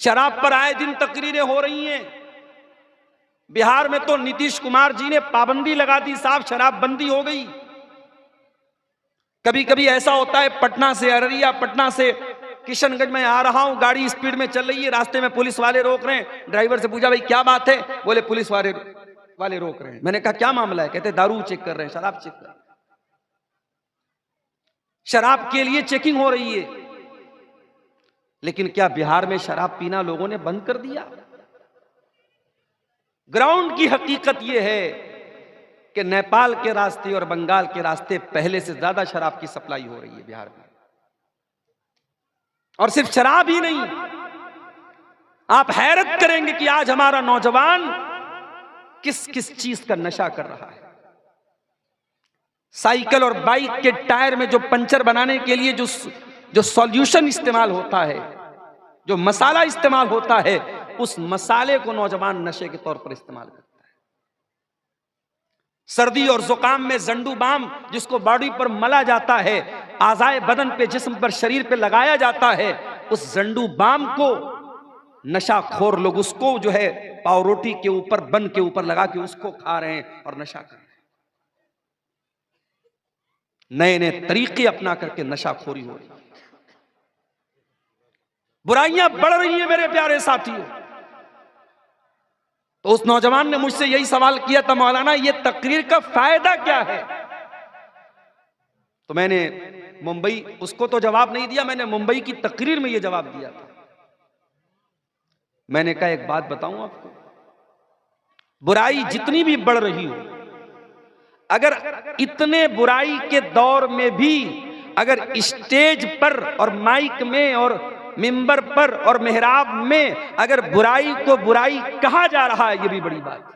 शराब पर आए दिन तकरीरें हो रही हैं। बिहार में तो नीतीश कुमार जी ने पाबंदी लगा दी, साहब शराबबंदी हो गई। कभी कभी ऐसा होता है, पटना से अररिया, पटना से किशनगंज में आ रहा हूं, गाड़ी स्पीड में चल रही है, रास्ते में पुलिस वाले रोक रहे हैं। ड्राइवर से पूछा भाई क्या बात है, बोले पुलिस वाले रोक रहे हैं। मैंने कहा क्या मामला है, कहते दारू चेक कर रहे हैं, शराब चेक कर रहे हैं। शराब के लिए चेकिंग हो रही है। लेकिन क्या बिहार में शराब पीना लोगों ने बंद कर दिया? ग्राउंड की हकीकत यह है कि नेपाल के रास्ते और बंगाल के रास्ते पहले से ज्यादा शराब की सप्लाई हो रही है बिहार में। और सिर्फ शराब ही नहीं, आप हैरत करेंगे कि आज हमारा नौजवान किस किस चीज का नशा कर रहा है। साइकिल और बाइक के टायर में जो पंचर बनाने के लिए जो सॉल्यूशन इस्तेमाल होता है, जो मसाला इस्तेमाल होता है, उस मसाले को नौजवान नशे के तौर पर इस्तेमाल करता है। सर्दी और जुकाम में जंडू बाम जिसको बॉडी पर मला जाता है, आज़ाए बदन पे, जिस्म पर, शरीर पे लगाया जाता है, उस जंडू बाम को नशाखोर लोग उसको जो है पाव रोटी के ऊपर, बन के ऊपर लगा के उसको खा रहे हैं और नशा कर रहे हैं। नए नए तरीके अपना करके नशाखोरी हो रही है। बुराइयां बढ़ रही हैं मेरे प्यारे साथियों। तो उस नौजवान ने मुझसे यही सवाल किया था, मौलाना ये तकरीर का फायदा क्या है? तो मैंने मुंबई, उसको तो जवाब नहीं दिया, मैंने मुंबई की तकरीर में यह जवाब दिया था। मैंने कहा एक बात बताऊं आपको, बुराई जितनी भी बढ़ रही हो, अगर इतने बुराई के दौर में भी अगर स्टेज पर और माइक में और मिंबर पर और मेहराब में अगर बुराई को बुराई कहा जा रहा है, यह भी बड़ी बात है।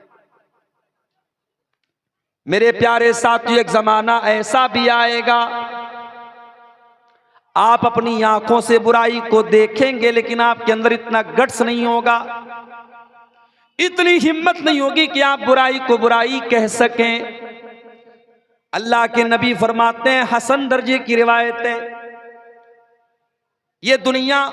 मेरे प्यारे साथियों, एक जमाना ऐसा भी आएगा, आप अपनी आंखों से बुराई को देखेंगे लेकिन आपके अंदर इतना गट्स नहीं होगा, इतनी हिम्मत नहीं होगी कि आप बुराई को बुराई कह सकें। अल्लाह के नबी फरमाते हैं, हसन दर्जे की रिवायत है, ये दुनिया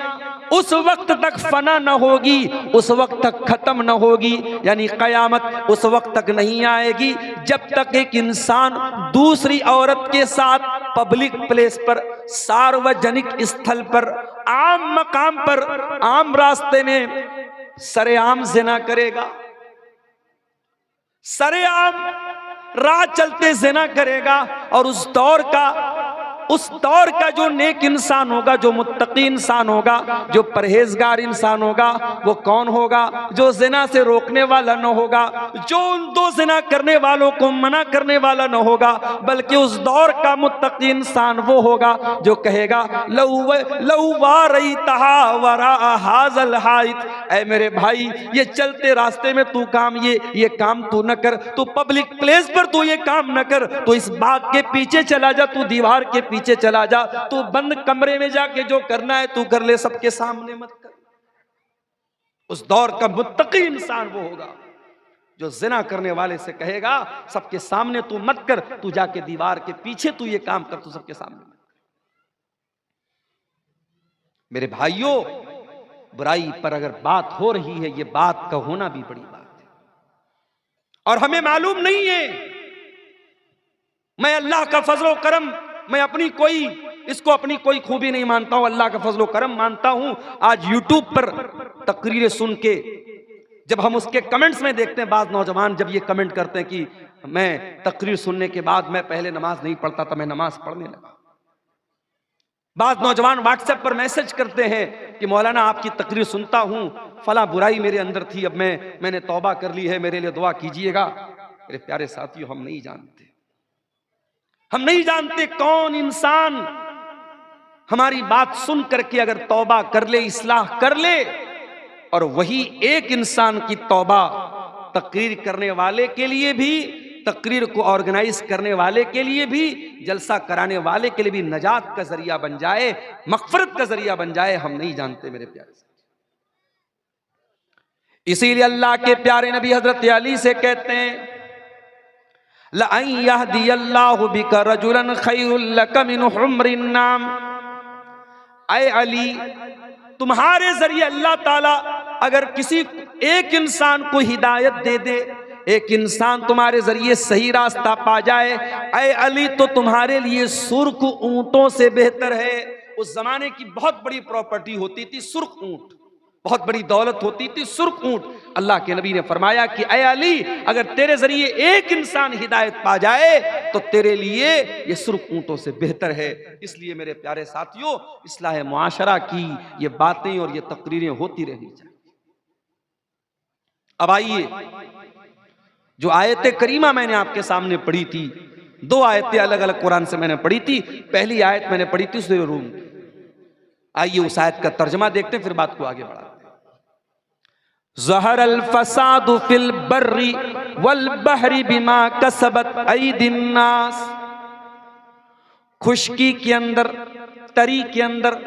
उस वक्त तक फना न होगी, उस वक्त तक खत्म न होगी, यानी कयामत उस वक्त तक नहीं आएगी जब तक एक इंसान दूसरी औरत के साथ पब्लिक प्लेस पर, सार्वजनिक स्थल पर, आम मकाम पर, आम रास्ते में सरेआम ज़िना करेगा, सरेआम राह चलते ज़िना करेगा। और उस दौर का जो नेक इंसान होगा, जो मुत्तकी इंसान होगा, जो परहेजगार इंसान होगा, वो कौन होगा? जो ज़िना से रोकने वाला न होगा, जो उन दो ज़िना करने वालों को मना करने वाला न होगा, बल्कि उस दौर का मुत्तकी इंसान वो होगा जो कहेगा ऐ मेरे भाई, ये चलते रास्ते में तू काम ये काम तू न कर, तू पब्लिक प्लेस पर तू ये काम न कर, तू इस बाग के पीछे चला जा, तू दीवार के पीछे चला जा, तू बंद कमरे में जाके जो करना है तू कर ले, सबके सामने मत कर। उस दौर का मुत्तकी इंसान वो होगा जो ज़िना करने वाले से कहेगा सबके सामने तू मत कर, तू जाके दीवार के पीछे तू ये काम कर, तू सबके सामने मत कर। मेरे भाइयों, बुराई पर अगर बात हो रही है, ये बात का होना भी बड़ी बात है। और हमें मालूम नहीं है, मैं अल्लाह का फजलो करम, मैं अपनी कोई खूबी नहीं मानता हूं, अल्लाह का फजलो करम मानता हूं। आज यूट्यूब पर तकरीरें सुन के जब हम उसके कमेंट्स में देखते हैं, बाज़ नौजवान जब ये कमेंट करते हैं कि मैं तकरीर सुनने के बाद मैं पहले नमाज नहीं पढ़ता था, मैं नमाज पढ़ने लगा। बाज़ नौजवान व्हाट्सएप पर मैसेज करते हैं कि मौलाना आपकी तकरीर सुनता हूं, फला बुराई मेरे अंदर थी, अब मैंने तौबा कर ली है, मेरे लिए दुआ कीजिएगा। मेरे प्यारे साथियों, हम नहीं जानते कौन इंसान हमारी बात सुन करके अगर तौबा कर ले, इस्लाह कर ले, और वही एक इंसान की तौबा तकरीर करने वाले के लिए भी, तकरीर को ऑर्गेनाइज करने वाले के लिए भी, जलसा कराने वाले के लिए भी नजात का जरिया बन जाए, मग़फ़िरत का जरिया बन जाए, हम नहीं जानते मेरे प्यारे। इसीलिए अल्लाह के प्यारे नबी हजरत अली से कहते हैं, लअन यहदियल्लाहु बिका रजुलन खैरुल लका मिन हुम्रिन नाम। ऐ अली, तुम्हारे जरिए अल्लाह ताला अगर किसी एक इंसान को हिदायत दे दे, एक इंसान तुम्हारे जरिए सही रास्ता पा जाए, ऐ अली तो तुम्हारे लिए सुर्ख ऊंटों से बेहतर है। उस जमाने की बहुत बड़ी प्रॉपर्टी होती थी सुर्ख ऊंट, बहुत बड़ी दौलत होती थी सुर्ख ऊंट। अल्लाह के नबी ने फरमाया कि ऐ अली, अगर तेरे जरिए एक इंसान हिदायत पा जाए तो तेरे लिए ये सुर्ख ऊंटों से बेहतर है। इसलिए मेरे प्यारे साथियों, इस्लाह मुआशरा की ये बातें और ये तकरीरें होती रहनी चाहिए। अब आइए, जो आयत करीमा मैंने आपके सामने पढ़ी थी, दो आयतें अलग अलग कुरान से मैंने पढ़ी थी। पहली आयत मैंने पढ़ी थी सूरह रूम। आइए उस आयत का तर्जमा देखते हैं, फिर बात को आगे बढ़ाते हैं। ज़हरल फसादु फिल बर्रि वल बहरी बिमा कसबत ऐदिन नास। खुश्की के अंदर, तरी के अंदर,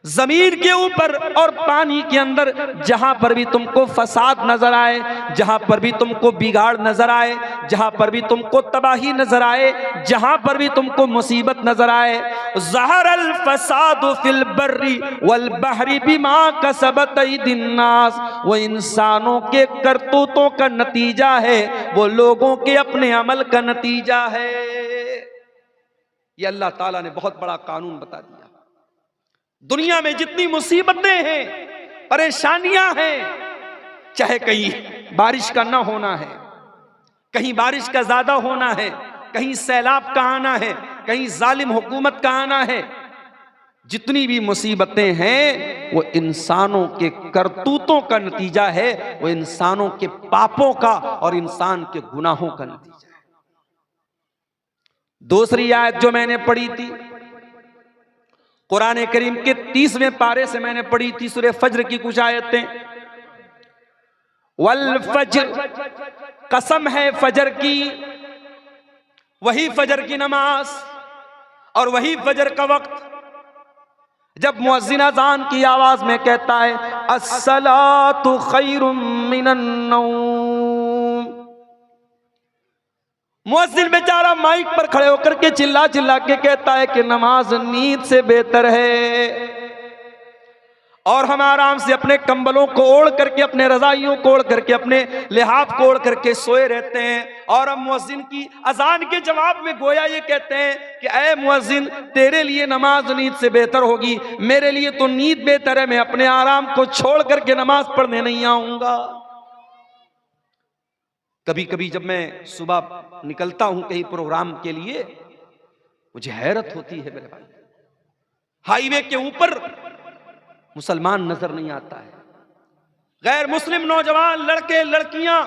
जमीन के ऊपर और पानी के अंदर जहां पर भी तुमको फसाद नजर आए, जहां पर भी तुमको बिगाड़ नजर आए, जहां पर भी तुमको तबाही नजर आए, जहां पर भी तुमको मुसीबत नजर आए, ज़हरल फसादु फिल बर्रि वल बहरी बिमा कसबत ऐदिन नास, वो इंसानों के करतूतों का नतीजा है, वो लोगों के अपने अमल का नतीजा है। ये अल्लाह ताला ने बहुत बड़ा कानून बता दिया। दुनिया में जितनी मुसीबतें हैं, परेशानियां हैं, चाहे कहीं बारिश का ना होना है, कहीं बारिश का ज्यादा होना है, कहीं सैलाब का आना है, कहीं जालिम हुकूमत का आना है, जितनी भी मुसीबतें हैं वो इंसानों के करतूतों का नतीजा है, वो इंसानों के पापों का और इंसान के गुनाहों का नतीजा है। दूसरी आयत जो मैंने पढ़ी थी कुरान करीम के 30वें पारे से मैंने पढ़ी थी, सूरह फज्र की कुछ आयतें। वल फज्र, कसम है फजर की, वही फजर की नमाज और वही फजर का वक्त जब मुअज्जिन अज़ान की आवाज में कहता है अस्सलातु खैरुम मिनन नौम। मुअज्जिन बेचारा माइक पर खड़े होकर के चिल्ला चिल्ला के कहता है कि नमाज नींद से बेहतर है, और हम आराम से अपने कंबलों को ओढ़ करके, अपने रजाइयों को ओढ़ करके, अपने लिहाफ को ओढ़ करके सोए रहते हैं। और हम मुअज्जिन की अजान के जवाब में गोया ये कहते हैं कि ऐ मुअज्जिन, तेरे लिए नमाज नींद से बेहतर होगी, मेरे लिए तो नींद बेहतर है, मैं अपने आराम को छोड़ करके नमाज पढ़ने नहीं आऊंगा। कभी कभी जब मैं सुबह निकलता हूं कहीं प्रोग्राम के लिए, मुझे हैरत होती है मेरे भाई, हाईवे के ऊपर मुसलमान नजर नहीं आता है, गैर मुस्लिम नौजवान लड़के लड़कियां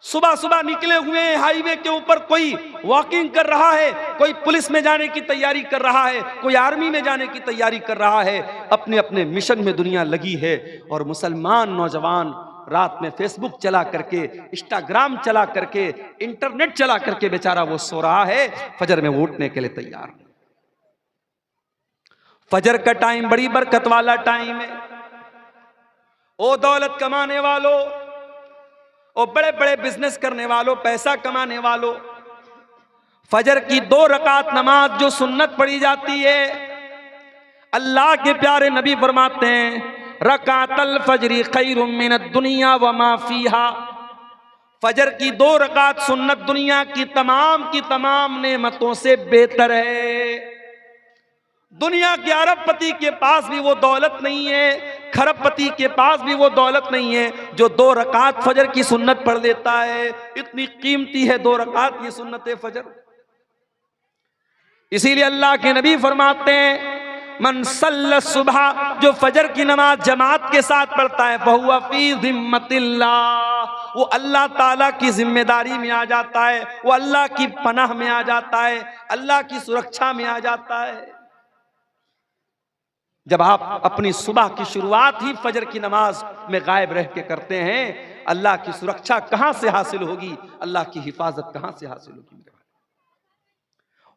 सुबह सुबह निकले हुए हैं हाईवे के ऊपर। कोई वॉकिंग कर रहा है, कोई पुलिस में जाने की तैयारी कर रहा है, कोई आर्मी में जाने की तैयारी कर रहा है, अपने अपने मिशन में दुनिया लगी है। और मुसलमान नौजवान रात में फेसबुक चला करके, इंस्टाग्राम चला करके, इंटरनेट चला करके बेचारा वो सो रहा है, फजर में उठने के लिए तैयार। फजर का टाइम बड़ी बरकत वाला टाइम है। ओ दौलत कमाने वालों, ओ बड़े बड़े बिजनेस करने वालों, पैसा कमाने वालों, फजर की 2 रकात नमाज जो सुन्नत पढ़ी जाती है, अल्लाह के प्यारे नबी फरमाते हैं रकातल फजरी खैरुम मिनद दुनिया व मा फीहा। फजर की 2 रकात सुन्नत दुनिया की तमाम नेमतों से बेहतर है। दुनिया के अरबपति के पास भी वो दौलत नहीं है, खरबपति के पास भी वो दौलत नहीं है जो 2 रकात फजर की सुन्नत पढ़ लेता है। इतनी कीमती है 2 रकात ये सुन्नत फजर। इसीलिए अल्लाह के नबी फरमाते हैं मन सल्ला सुबह, जो फजर की नमाज जमात के साथ पढ़ता है, फहुवा फी ज़िम्मतिल्लाह, वो अल्लाह ताला की जिम्मेदारी में आ जाता है, वो अल्लाह की पनाह में आ जाता है, अल्लाह की सुरक्षा में आ जाता है। जब आप अपनी सुबह की शुरुआत ही फजर की नमाज में गायब रह के करते हैं, अल्लाह की सुरक्षा कहां से हासिल होगी, अल्लाह की हिफाजत कहां से हासिल होगी।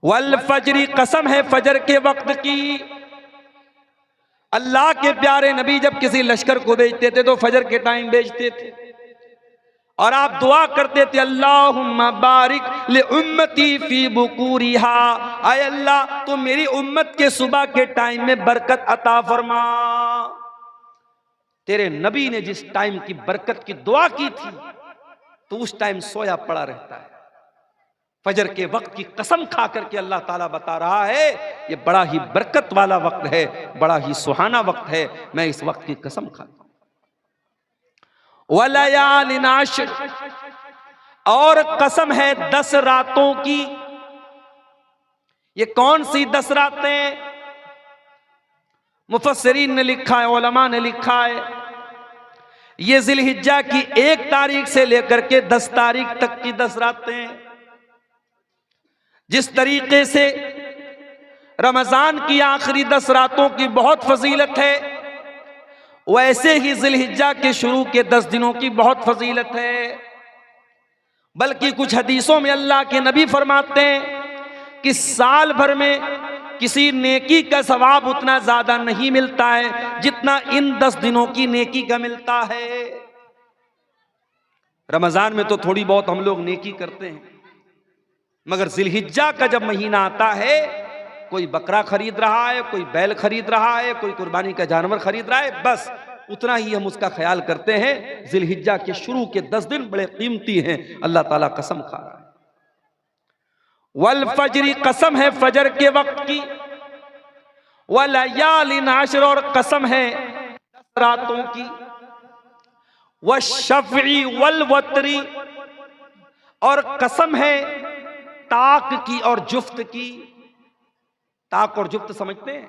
वल फजरी, कसम है फजर के वक्त की। अल्लाह के प्यारे नबी जब किसी लश्कर को भेजते थे तो फजर के टाइम भेजते थे। और आप दुआ करते थे अल्लाहुम्मा बारिक ले उम्मती फी बुकूरिहा, आय अल्लाह तो मेरी उम्मत के सुबह के टाइम में बरकत अता फरमा। तेरे नबी ने जिस टाइम की बरकत की दुआ की थी तो उस टाइम सोया पड़ा रहता है। फजर के वक्त की कसम खा करके अल्लाह ताला बता रहा है ये बड़ा ही बरकत वाला वक्त है, बड़ा ही सुहाना वक्त है, मैं इस वक्त की कसम खाता हूं। वलयालिन आश्र, और कसम है 10 रातों की। ये कौन सी 10 रातें? मुफस्सिरीन ने लिखा है, उलमा ने लिखा है, ये जिलहिज्जा की 1 तारीख से लेकर के 10 तारीख तक की 10 रातें। जिस तरीके से रमजान की आखिरी 10 रातों की बहुत फजीलत है, वैसे ही जिलहिज्जा के शुरू के 10 दिनों की बहुत फजीलत है। बल्कि कुछ हदीसों में अल्लाह के नबी फरमाते हैं कि साल भर में किसी नेकी का सवाब उतना ज्यादा नहीं मिलता है जितना इन 10 दिनों की नेकी का मिलता है। रमजान में तो थोड़ी बहुत हम लोग नेकी करते हैं, मगर जिलहिज्जा का जब महीना आता है, कोई बकरा खरीद रहा है, कोई बैल खरीद रहा है, कोई कुर्बानी का जानवर खरीद रहा है, बस उतना ही हम उसका ख्याल करते हैं। जिलहिज्जा के शुरू के 10 दिन बड़े कीमती हैं, अल्लाह ताला कसम खा रहा है। वल फजरी, कसम है फजर के वक्त की। वलयालिन आश्र, और कसम है 10 रातों की। वश्शफ़ी वल वतरी, और कसम है ताक की और जुफ्त की। ताक और जुफ्त समझते हैं,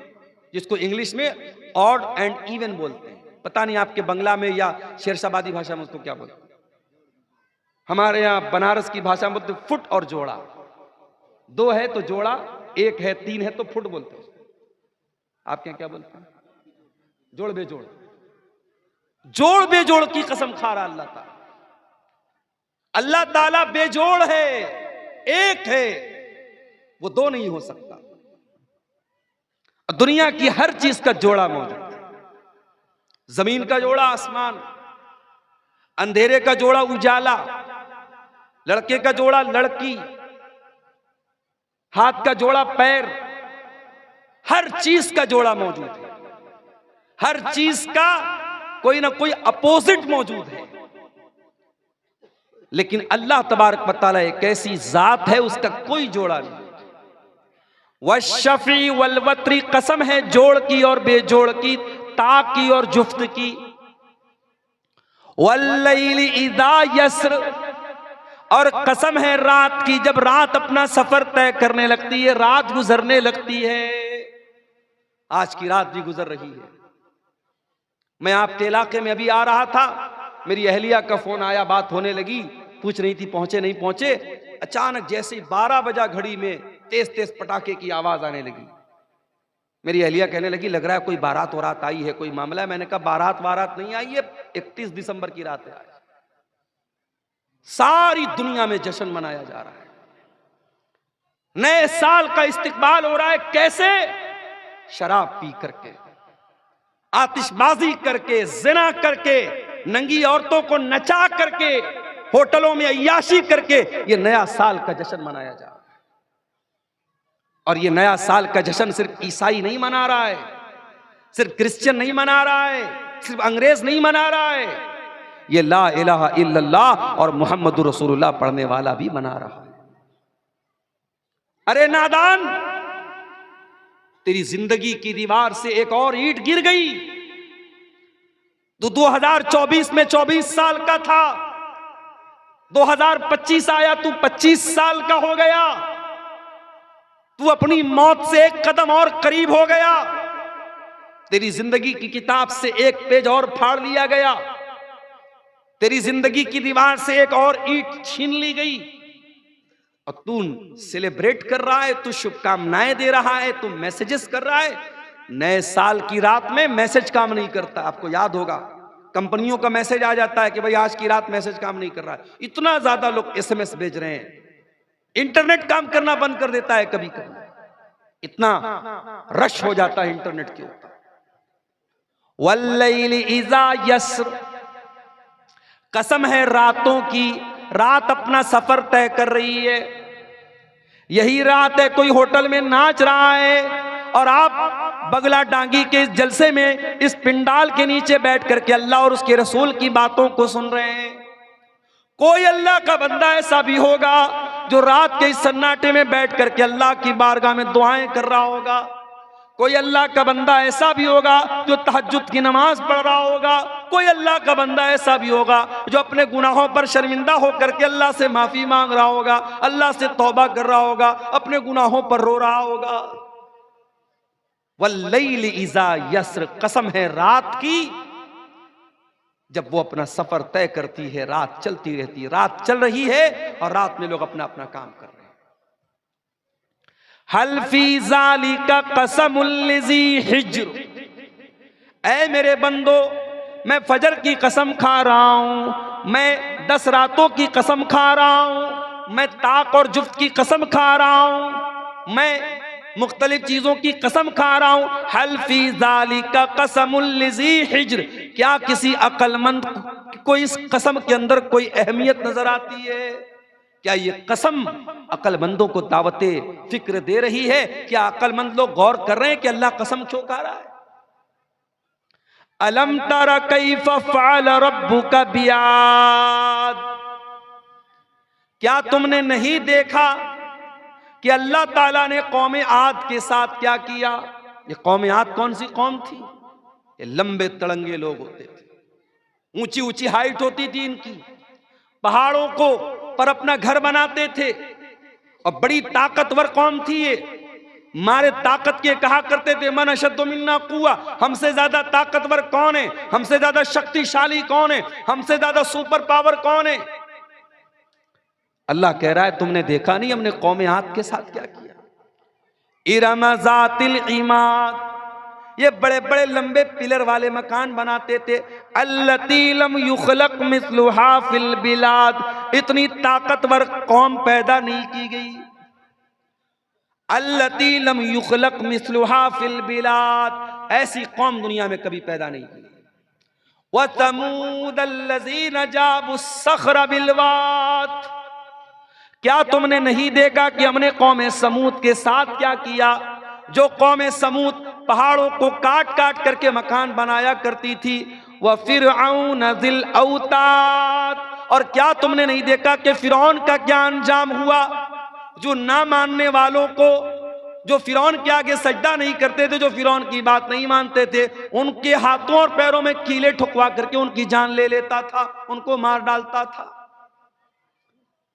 जिसको इंग्लिश में ऑड एंड इवन बोलते हैं। पता नहीं आपके बंगला में या शेरशाबादी भाषा में उसको क्या बोलते हैं। हमारे यहाँ बनारस की भाषा में बोलते फुट और जोड़ा। 2 है तो जोड़ा, 1 है 3 है तो फुट बोलते हैं। आपके यहाँ क्या बोलते हैं? जोड़ बेजोड़। जोड़ बेजोड़ की कसम खा रहा अल्लाह ताला। अल्लाह ताला बेजोड़ है, एक है, वो 2 नहीं हो सकता। दुनिया की हर चीज का जोड़ा मौजूद है। जमीन का जोड़ा आसमान, अंधेरे का जोड़ा उजाला, लड़के का जोड़ा लड़की, हाथ का जोड़ा पैर, हर चीज का जोड़ा मौजूद है। हर चीज का कोई ना कोई अपोजिट मौजूद है। लेकिन अल्लाह तबारक व तआला एक ऐसी जात है, उसका कोई जोड़ा नहीं। वश्शफ़ी वल वतरी, कसम है जोड़ की और बेजोड़ की, ताक की और जुफ्त की। वल्लैलि इज़ा यस्र, और कसम है रात की, जब रात अपना सफर तय करने लगती है, रात गुजरने लगती है। आज की रात भी गुजर रही है। मैं आपके इलाके में अभी आ रहा था, मेरी अहलिया का फोन आया, बात होने लगी, पूछ रही थी पहुंचे नहीं पहुंचे। अचानक जैसे ही 12 बजा घड़ी में तेज तेज पटाखे की आवाज आने लगी। मेरी अहलिया कहने लगी लग रहा है कोई बारात वारात आई है, कोई मामला है। मैंने कहा बारात वारात नहीं आई है, 31 दिसंबर की रात है आज। सारी दुनिया में जश्न मनाया जा रहा है, नए साल का इस्तकबाल हो रहा है। कैसे? शराब पी करके, आतिशबाजी करके, जिना करके, नंगी औरतों को नचा करके, होटलों में अय्याशी करके ये नया साल का जश्न मनाया जा रहा है। और ये नया साल का जश्न सिर्फ ईसाई नहीं मना रहा है, सिर्फ क्रिश्चियन नहीं मना रहा है, सिर्फ अंग्रेज नहीं मना रहा है, ये ला इलाहा इल्लल्लाह और मुहम्मदुर रसूलुल्लाह पढ़ने वाला भी मना रहा है। अरे नादान, तेरी जिंदगी की दीवार से एक और ईंट गिर गई। तो 2024 में 24 साल का था, 2025 आया, तू 25 साल का हो गया। तू अपनी मौत से एक कदम और करीब हो गया। तेरी जिंदगी की किताब से एक पेज और फाड़ लिया गया। तेरी जिंदगी की दीवार से एक और ईंट छीन ली गई। और तू सेलिब्रेट कर रहा है, तू शुभकामनाएं दे रहा है, तू मैसेजेस कर रहा है। नए साल की रात में मैसेज काम नहीं करता। आपको याद होगा, कंपनियों का मैसेज आ जाता है कि भाई आज की रात मैसेज काम नहीं कर रहा है। इतना ज्यादा लोग SMS भेज रहे हैं, इंटरनेट काम करना बंद कर देता है कभी कभी, इतना रश हो जाता है इंटरनेट के ऊपर। वल्लैलि इज़ा यस्र, कसम है रातों की, रात अपना सफर तय कर रही है। यही रात है कोई होटल में नाच रहा है और आप बगला डांगी के इस जलसे में, इस पिंडाल के नीचे बैठ करके अल्लाह और उसके रसूल की बातों को सुन रहे हैं। कोई अल्लाह का बंदा ऐसा भी होगा जो रात के इस सन्नाटे में बैठ करके अल्लाह की बारगाह में दुआएं कर रहा होगा। कोई अल्लाह का बंदा ऐसा भी होगा जो तहज्जुद की नमाज पढ़ रहा होगा। कोई अल्लाह का बंदा ऐसा भी होगा जो अपने गुनाहों पर शर्मिंदा होकर के अल्लाह से माफी मांग रहा होगा, अल्लाह से तौबा कर रहा होगा, अपने गुनाहों पर रो रहा होगा। वल्लैलि इज़ा यस्र, कसम है रात की जब वो अपना सफर तय करती है। रात चलती रहती है, रात चल रही है और रात में लोग अपना अपना काम कर रहे हैं। हल फी ज़ालिका कसमुल लिज़ी हिज्र, ऐ मेरे बंदो मैं फजर की कसम खा रहा हूं, मैं 10 रातों की कसम खा रहा हूं, मैं ताक और जुफ्त की कसम खा रहा हूं, मैं मुख्तलिफ चीजों की कसम खा रहा हूं। हल फी ज़ालिका कसमुल लिज़ी हिज्र, क्या किसी अक्लमंद को इस कसम के अंदर कोई अहमियत नजर आती है? क्या ये कसम अक्लमंदों को दावते फिक्र दे रही है? क्या अक्लमंद लोग गौर कर रहे हैं कि अल्लाह कसम क्यों खा रहा है? अलम तरा कैफ फ़अल रब्बुका बिआद, क्या तुमने नहीं देखा कि अल्लाह ताला ने कौम आद के साथ क्या किया? ये कौम आद कौन सी कौम थी? ये लंबे तड़ंगे लोग होते थे, ऊंची ऊंची हाइट होती थी इनकी, पहाड़ों को पर अपना घर बनाते थे और बड़ी ताकतवर कौम थी ये। मारे ताकत के कहा करते थे मन अशद्दु मिन्ना कुव्वा, हमसे ज्यादा ताकतवर कौन है, हमसे ज्यादा शक्तिशाली कौन है, हमसे ज्यादा सुपर पावर कौन है? अल्लाह कह रहा है तुमने देखा नहीं हमने कौम आद के साथ क्या किया? इरम ज़ातिल इमाद, ये बड़े बड़े लंबे पिलर वाले मकान बनाते थे। अल्लती लम युखलक मिस्लुहा फिल बिलाद, इतनी ताकतवर कौम पैदा नहीं की गई। अल्लती लम युखलक मिस्लुहा फिल बिलाद, ऐसी कौम दुनिया में कभी पैदा नहीं की। व तमूद अल्लज़ीना जाबुस सख्र बिल वाद, क्या तुमने नहीं देखा कि हमने कौम समूद के साथ क्या किया? जो कौम समूद पहाड़ों को काट काट करके मकान बनाया करती थी। व फिरऔन ज़िल औताद, और क्या तुमने नहीं देखा कि फिरौन का क्या अंजाम हुआ? जो ना मानने वालों को, जो फिरौन के आगे सजदा नहीं करते थे, जो फिरौन की बात नहीं मानते थे, उनके हाथों और पैरों में कीले ठुकवा करके उनकी जान ले लेता था, उनको मार डालता था।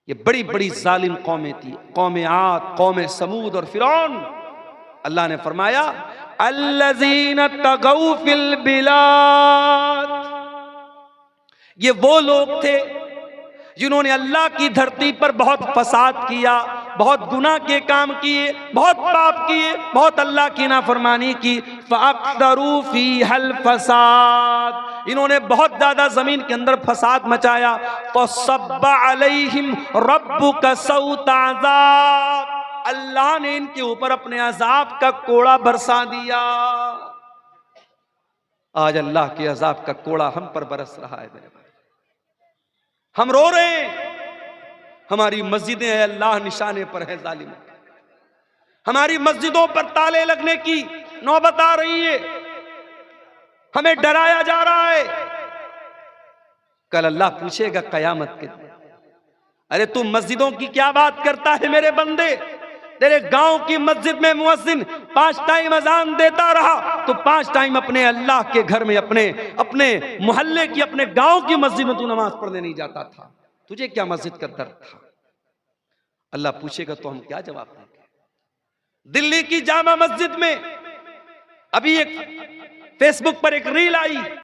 ये बड़ी बड़ी जालिम कौमें थी, कौम आद, कौम समूद और फिरौन। अल्लाह ने फरमाया अल्लज़ीना तगौ फिल बिलाद, ये वो लोग थे जिन्होंने अल्लाह की धरती पर बहुत फसाद किया, बहुत गुनाह के काम किए, बहुत पाप किए, बहुत अल्लाह की नाफरमानी की। फ़अक्तरू फ़ीहल फ़साद, इन्होंने बहुत ज्यादा जमीन के अंदर फसाद मचाया। फ़सब्ब अलैहिम रब्बुका सौत अज़ाब, अल्लाह ने इनके ऊपर अपने अजाब का कोड़ा बरसा दिया। आज अल्लाह के अजाब का कोड़ा हम पर बरस रहा है मेरे भाई, हम रो रहे हैं। हमारी मस्जिदें अल्लाह निशाने पर है जालिम, हमारी मस्जिदों पर ताले लगने की नौबत आ रही है, हमें डराया जा रहा है। कल अल्लाह पूछेगा कयामत के दिन, अरे तू मस्जिदों की क्या बात करता है मेरे बंदे? तेरे गांव की मस्जिद में मुअज्जिन 5 टाइम अजान देता रहा, तो 5 टाइम अपने अल्लाह के घर में, अपने मोहल्ले की, अपने गांव की मस्जिद में तू नमाज पढ़ने नहीं जाता था। तुझे क्या मस्जिद का दर्द था? अल्लाह पूछेगा तो हम क्या जवाब देंगे? दिल्ली की जामा मस्जिद में अभी एक फेसबुक पर एक रील आई,